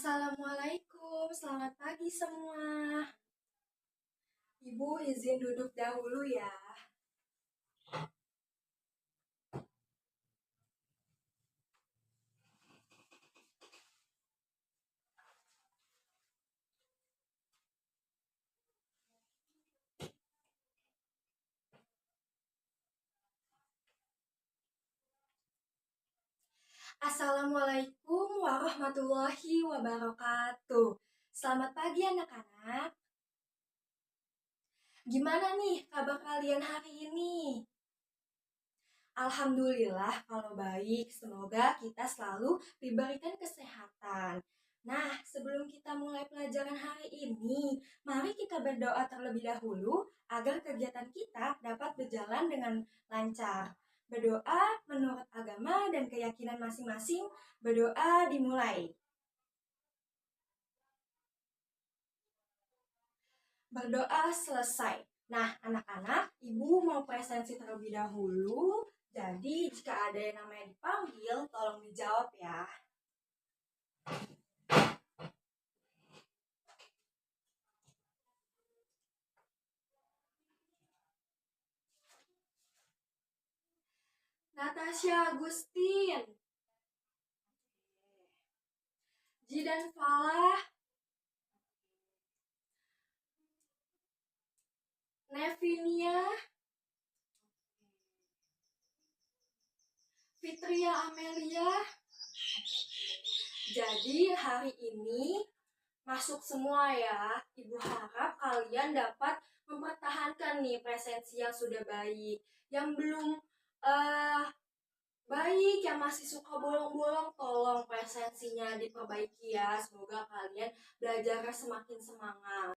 Assalamualaikum, selamat pagi semua. Ibu izin duduk dahulu ya. Assalamualaikum warahmatullahi wabarakatuh. Selamat pagi anak-anak. Gimana nih kabar kalian hari ini? Alhamdulillah kalau baik, semoga kita selalu diberikan kesehatan. Nah, sebelum kita mulai pelajaran hari ini, mari kita berdoa terlebih dahulu agar kegiatan kita dapat berjalan dengan lancar. Berdoa menurut agama dan keyakinan masing-masing, berdoa dimulai. Berdoa selesai. Nah, anak-anak, ibu mau presensi terlebih dahulu. Jadi, jika ada yang namanya dipanggil, tolong dijawab ya. Natasha Agustin, Jidan Falah, Nevinia, Fitria Amelia. Jadi hari ini masuk semua ya. Ibu harap kalian dapat mempertahankan nih presensi yang sudah baik. Yang belum baik, yang masih suka bolong-bolong, tolong presensinya diperbaiki ya. Semoga kalian belajarnya semakin semangat.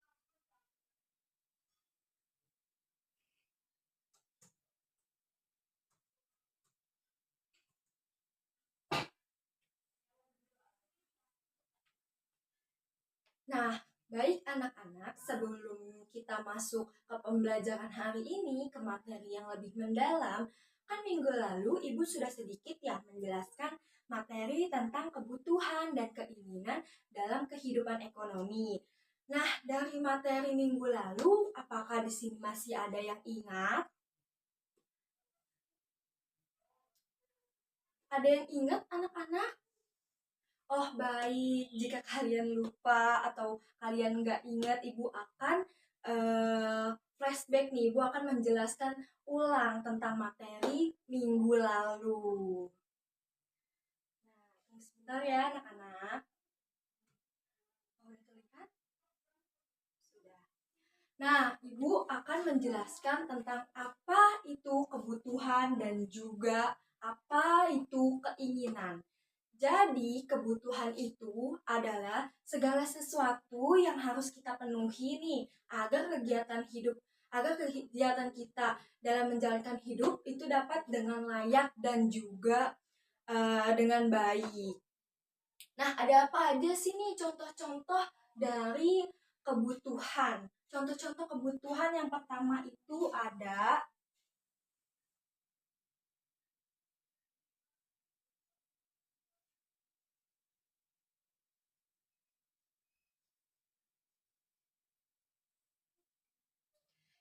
Nah, baik anak-anak, sebelum kita masuk ke pembelajaran hari ini, ke materi yang lebih mendalam, kan minggu lalu Ibu sudah sedikit ya menjelaskan materi tentang kebutuhan dan keinginan dalam kehidupan ekonomi. Nah, dari materi minggu lalu, apakah di sini masih ada yang ingat? Ada yang ingat anak-anak? Oh baik, jika kalian lupa atau kalian nggak ingat, Ibu akan flashback nih. Ibu akan menjelaskan ulang tentang materi minggu lalu. Nah, tunggu sebentar ya anak-anak. Oh, udah terlihat? Sudah. Nah, Ibu akan menjelaskan tentang apa itu kebutuhan dan juga apa itu keinginan. Jadi, kebutuhan itu adalah segala sesuatu yang harus kita penuhi nih agar kegiatan kita dalam menjalankan hidup itu dapat dengan layak dan juga dengan baik. Nah, ada apa aja sih nih contoh-contoh dari kebutuhan? Contoh-contoh kebutuhan yang pertama itu ada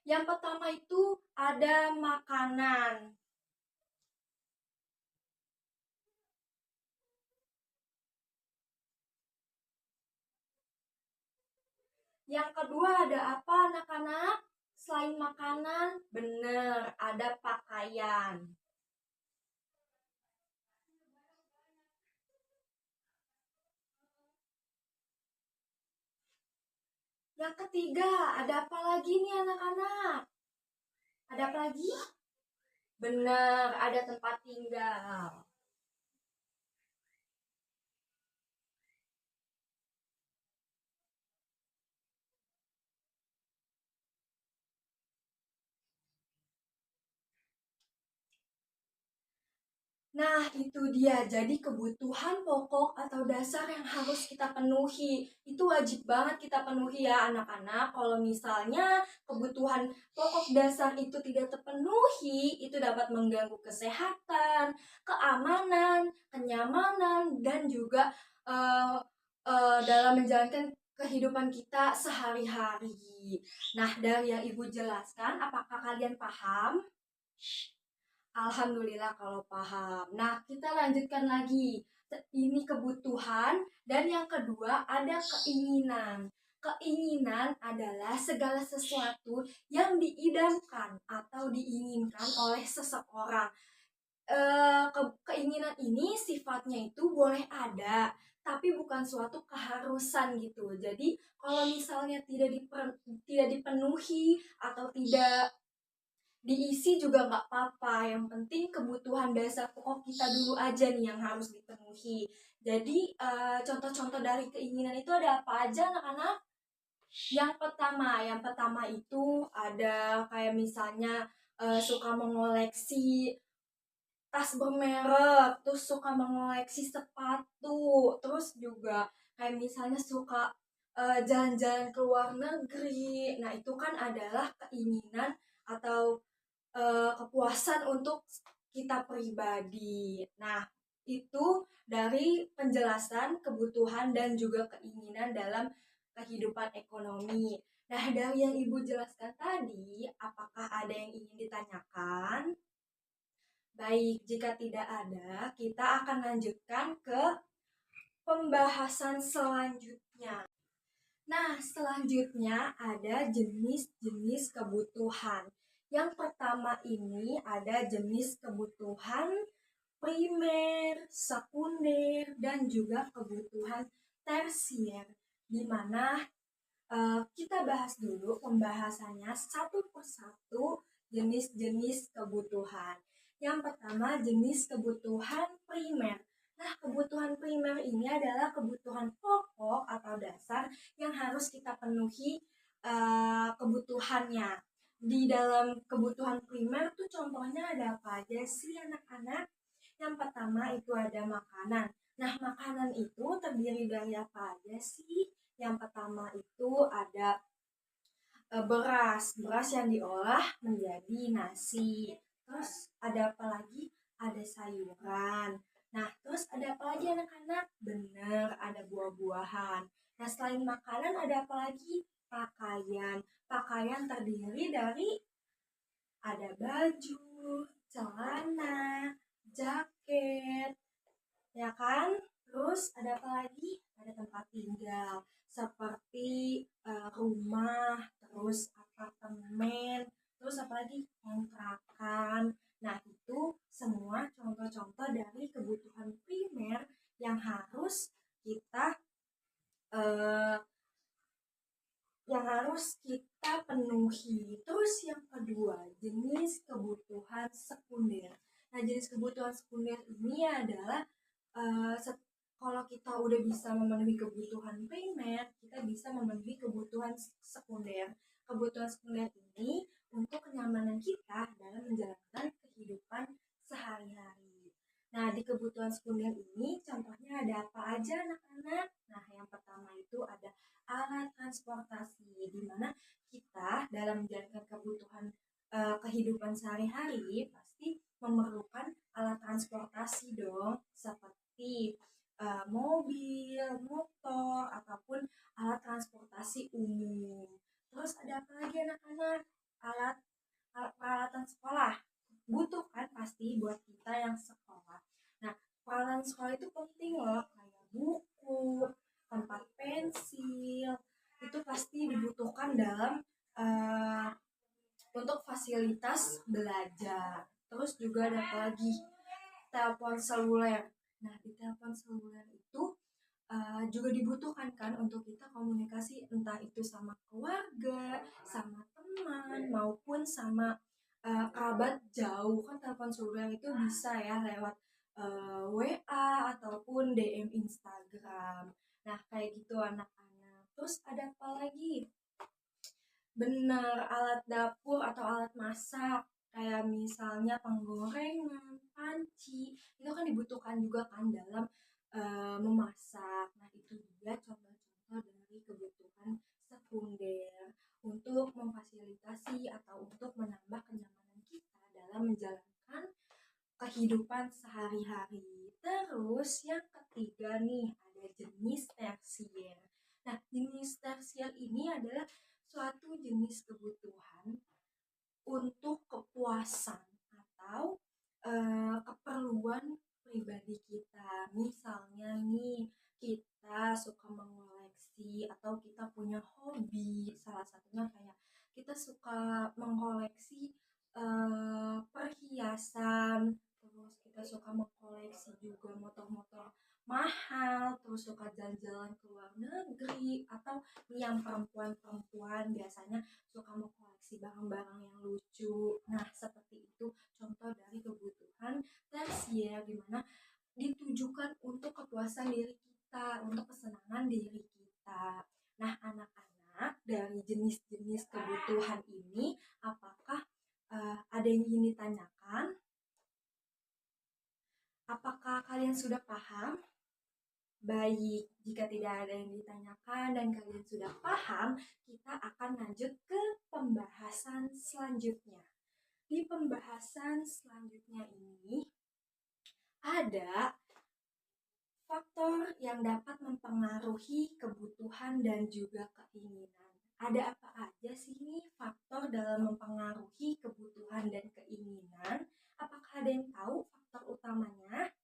yang pertama itu ada makanan. Yang kedua ada apa anak-anak? Selain makanan, bener, ada pakaian. Yang ketiga, ada apa lagi nih anak-anak? Ada apa lagi? Bener, ada tempat tinggal. Nah, itu dia. Jadi kebutuhan pokok atau dasar yang harus kita penuhi. Itu wajib banget kita penuhi ya anak-anak. Kalau misalnya kebutuhan pokok dasar itu tidak terpenuhi, itu dapat mengganggu kesehatan, keamanan, kenyamanan, dan juga dalam menjalankan kehidupan kita sehari-hari. Nah, dari yang Ibu jelaskan, apakah kalian paham? Alhamdulillah kalau paham. Nah, kita lanjutkan lagi. Ini kebutuhan dan yang kedua ada keinginan. Keinginan adalah segala sesuatu yang diidamkan atau diinginkan oleh seseorang. Keinginan ini sifatnya itu boleh ada, tapi bukan suatu keharusan gitu. Jadi kalau misalnya tidak dipenuhi atau tidak diisi juga nggak apa-apa. Yang penting kebutuhan dasar pokok kita dulu aja nih yang harus dipenuhi. Jadi contoh-contoh dari keinginan itu ada apa aja anak-anak? Yang pertama itu ada kayak misalnya suka mengoleksi tas bermerek, terus suka mengoleksi sepatu, terus juga kayak misalnya suka jalan-jalan ke luar negeri. Nah, itu kan adalah keinginan atau kepuasan untuk kita pribadi. Nah, itu dari penjelasan kebutuhan dan juga keinginan dalam kehidupan ekonomi. Nah, dari yang Ibu jelaskan tadi, apakah ada yang ingin ditanyakan? Baik, jika tidak ada, kita akan lanjutkan ke pembahasan selanjutnya. Nah, selanjutnya ada jenis-jenis kebutuhan. Yang pertama ini ada jenis kebutuhan primer, sekunder, dan juga kebutuhan tersier. Di mana kita bahas dulu pembahasannya satu persatu jenis-jenis kebutuhan. Yang pertama jenis kebutuhan primer. Nah, kebutuhan primer ini adalah kebutuhan pokok atau dasar yang harus kita penuhi kebutuhannya. Di dalam kebutuhan primer tuh contohnya ada apa aja sih anak-anak? Yang pertama itu ada makanan. Nah, makanan itu terdiri dari apa aja sih? Yang pertama itu ada beras yang diolah menjadi nasi. Terus ada apa lagi? Ada sayuran. Nah, terus ada apa lagi anak-anak? Bener, ada buah-buahan. Nah, selain makanan ada apa lagi? Pakaian. Pakaian terdiri dari ada baju, celana, jaket, ya kan? Terus ada apa lagi? Ada tempat tinggal seperti rumah, terus apartemen, terus apa lagi? Kontrakan. Nah, itu semua contoh-contoh dari kebutuhan primer yang harus kita eh, penuhi. Terus yang kedua, jenis kebutuhan sekunder. Nah, jenis kebutuhan sekunder ini adalah kalau kita udah bisa memenuhi kebutuhan primer, kita bisa memenuhi kebutuhan sekunder. Kebutuhan sekunder ini untuk kenyamanan kita dalam menjalankan kehidupan sehari-hari. Nah, di kebutuhan sekunder ini contohnya ada apa aja anak-anak? Nah, yang pertama itu ada alat transportasi, di mana kita dalam menjalankan kebutuhan kehidupan sehari-hari pasti memerlukan alat transportasi dong, seperti mobil, motor, ataupun alat transportasi umum. Terus ada apa lagi anak-anak? Alat peralatan sekolah. Butuh kan pasti buat kita yang sekolah. Nah, peralatan sekolah itu penting loh, kayak buku, tempat pensil, itu pasti dibutuhkan dalam untuk fasilitas belajar. Terus juga ada apa lagi? Telepon seluler. Nah, di telepon seluler itu juga dibutuhkan kan untuk kita komunikasi entah itu sama keluarga, sama teman, maupun sama kerabat jauh. Kan telepon seluler itu bisa ya lewat WA ataupun DM Instagram. Nah, kayak gitu anak-anak. Terus ada apa lagi? Bener, alat dapur atau alat masak kayak misalnya penggorengan, panci, itu kan dibutuhkan juga kan dalam memasak. Nah, itu juga contoh-contoh dari kebutuhan sekunder untuk memfasilitasi atau untuk menambah kenyamanan kita dalam menjalankan kehidupan sehari-hari. Terus yang ketiga nih, ada jenis jenis tersier. Nah, jenis tersier ini adalah suatu jenis kebutuhan untuk kepuasan atau keperluan pribadi kita. Misalnya nih, kita suka mengoleksi atau kita punya hobi, salah satunya kayak kita suka mengoleksi perhiasan, terus kita suka mengkoleksi juga motor-motor mahal, terus suka jalan-jalan ke luar negeri, atau yang perempuan-perempuan biasanya suka mengkoleksi barang-barang yang lucu. Nah, seperti itu contoh dari kebutuhan tersier di mana ditujukan untuk kepuasan diri kita, untuk kesenangan diri kita. Nah, anak-anak, dari jenis-jenis kebutuhan ini, apakah ada yang ingin ditanyakan? Apakah kalian sudah paham? Baik, jika tidak ada yang ditanyakan dan kalian sudah paham, kita akan lanjut ke pembahasan selanjutnya. Di pembahasan selanjutnya ini ada faktor yang dapat mempengaruhi kebutuhan dan juga keinginan. Ada apa aja sih nih faktor dalam mempengaruhi kebutuhan dan keinginan? Apakah ada yang tahu faktor utamanya?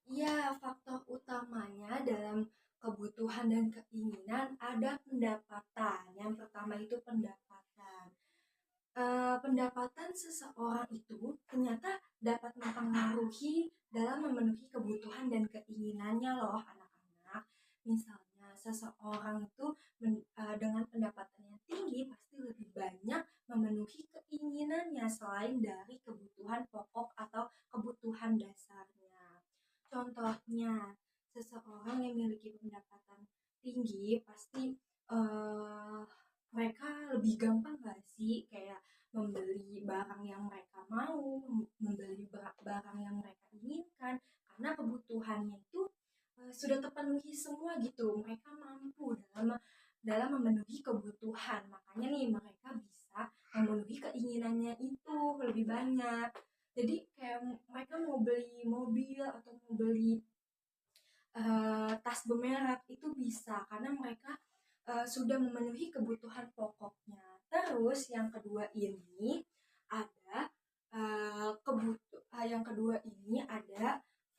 Ya, faktor utamanya dalam kebutuhan dan keinginan ada pendapatan. Yang pertama itu pendapatan. Pendapatan seseorang itu ternyata dapat mempengaruhi dalam memenuhi kebutuhan dan keinginannya loh anak-anak. Misalnya seseorang itu dengan pendapatan yang tinggi pasti lebih banyak memenuhi keinginannya selain dari kebutuhan pokok atau kebutuhan dasarnya. Contohnya, seseorang yang memiliki pendapatan tinggi pasti mereka lebih gampang gak sih kayak membeli barang yang mereka mau, membeli barang yang mereka inginkan, karena kebutuhannya itu sudah terpenuhi semua gitu. Mereka mampu dalam memenuhi kebutuhan, makanya nih mereka bisa memenuhi keinginannya itu lebih banyak. Jadi kayak mereka mau beli mobil atau mau beli tas bermerek itu bisa karena mereka sudah memenuhi kebutuhan pokoknya. Terus yang kedua ini ada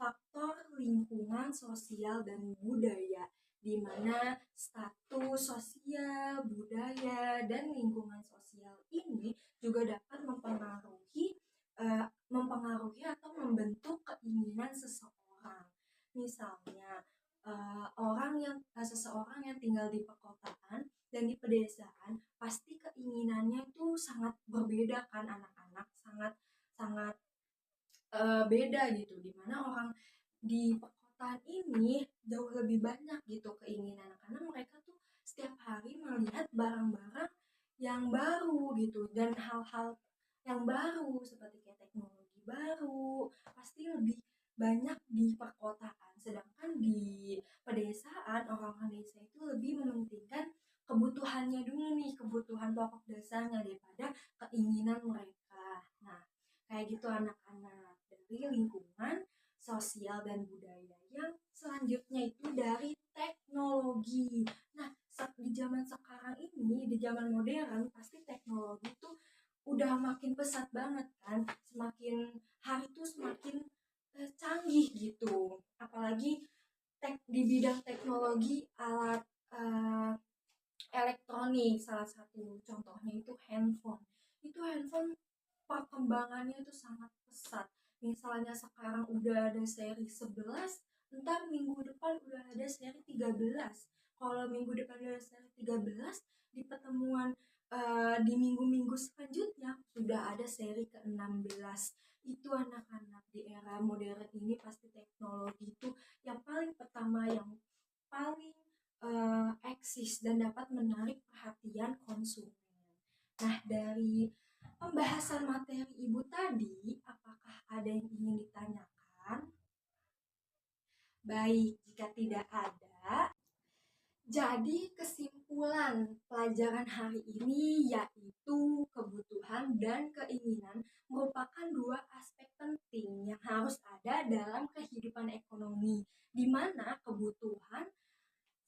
faktor lingkungan sosial dan budaya, di mana status sosial, budaya, dan lingkungan sosial ini juga dapat mempengaruhi atau membentuk keinginan seseorang. Misalnya seseorang yang tinggal di perkotaan dan di pedesaan pasti keinginannya itu sangat berbeda kan anak-anak, sangat sangat beda gitu, dimana orang di perkotaan ini jauh lebih banyak gitu keinginan karena mereka tuh setiap hari melihat barang-barang yang baru gitu dan hal-hal yang baru seperti kayak teknologi baru pasti lebih banyak di perkotaan, sedangkan di pedesaan orang-orang desa itu lebih mementingkan kebutuhannya dulu nih, kebutuhan pokok dasarnya daripada keinginan mereka. Nah, kayak gitu anak-anak. Dari lingkungan sosial dan budaya. Yang selanjutnya itu dari teknologi. Nah, di zaman sekarang ini, di zaman modern, pasti teknologi itu udah makin pesat banget kan. Semakin hari itu semakin canggih gitu. Apalagi di bidang teknologi alat elektronik, salah satu contohnya itu handphone. Itu handphone perkembangannya itu sangat pesat. Misalnya sekarang udah ada seri 11, ntar minggu depan udah ada seri 13. Kalau minggu depan udah ada seri 13, di pertemuan di minggu-minggu selanjutnya sudah ada seri ke-16. Itu anak-anak di era modern ini pasti teknologi itu yang paling pertama, yang paling eksis dan dapat menarik perhatian konsumen. Nah, dari pembahasan materi Ibu tadi, apakah ada yang ingin ditanyakan? Baik, jika tidak ada, jadi kesimpulan pelajaran pelajaran hari ini yaitu kebutuhan dan keinginan merupakan dua aspek penting yang harus ada dalam kehidupan ekonomi, di mana kebutuhan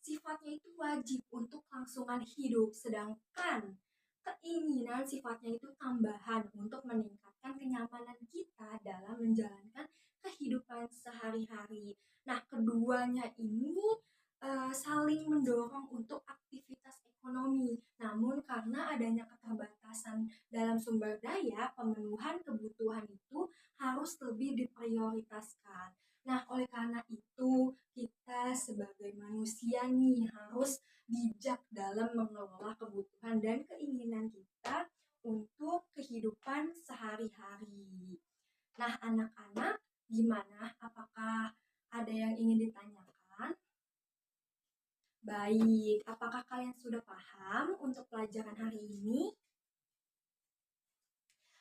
sifatnya itu wajib untuk kelangsungan hidup, sedangkan keinginan sifatnya itu tambahan untuk meningkatkan kenyamanan kita dalam menjalankan kehidupan sehari-hari. Nah, keduanya ini saling mendorong untuk aktivitas ekonomi. Namun karena adanya keterbatasan dalam sumber daya, pemenuhan kebutuhan itu harus lebih diprioritaskan. Nah, oleh karena itu, kita sebagai manusia nih harus bijak dalam mengelola kebutuhan dan keinginan kita untuk kehidupan sehari-hari. Nah, anak-anak, gimana? Apakah ada yang ingin ditanyakan? Baik, apakah kalian sudah paham untuk pelajaran hari ini?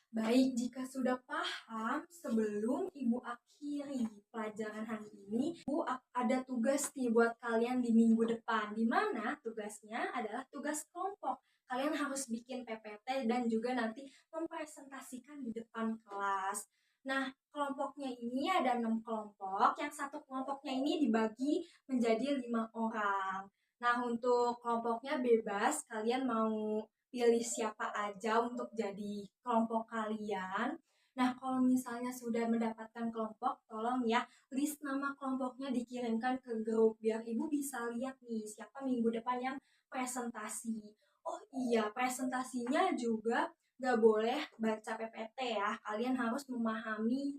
Baik, jika sudah paham, sebelum Ibu akhiri pelajaran hari ini, Ibu ada tugas nih buat kalian di minggu depan, di mana tugasnya adalah tugas kelompok. Kalian harus bikin PPT dan juga nanti mempresentasikan di depan kelas. Nah, kelompoknya ini ada 6 kelompok, yang satu kelompoknya ini dibagi menjadi 5 orang. Nah, untuk kelompoknya bebas, kalian mau pilih siapa aja untuk jadi kelompok kalian. Nah, kalau misalnya sudah mendapatkan kelompok, tolong ya list nama kelompoknya dikirimkan ke grup biar ibu bisa lihat nih siapa minggu depan yang presentasi. Oh iya, presentasinya juga nggak boleh baca PPT ya. Kalian harus memahami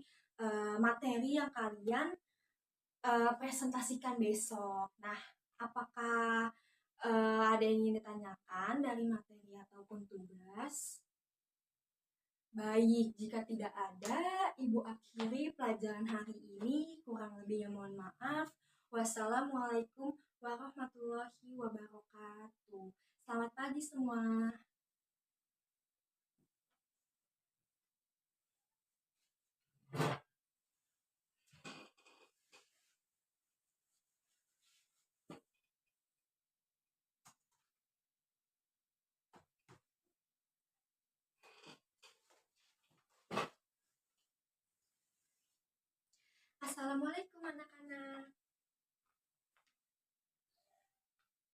materi yang kalian presentasikan besok. Nah, apakah ada yang ingin ditanyakan dari materi ataupun tugas? Baik, jika tidak ada, Ibu akhiri pelajaran hari ini. Kurang lebihnya mohon maaf. Wassalamualaikum warahmatullahi wabarakatuh. Selamat pagi semua. Assalamualaikum anak-anak.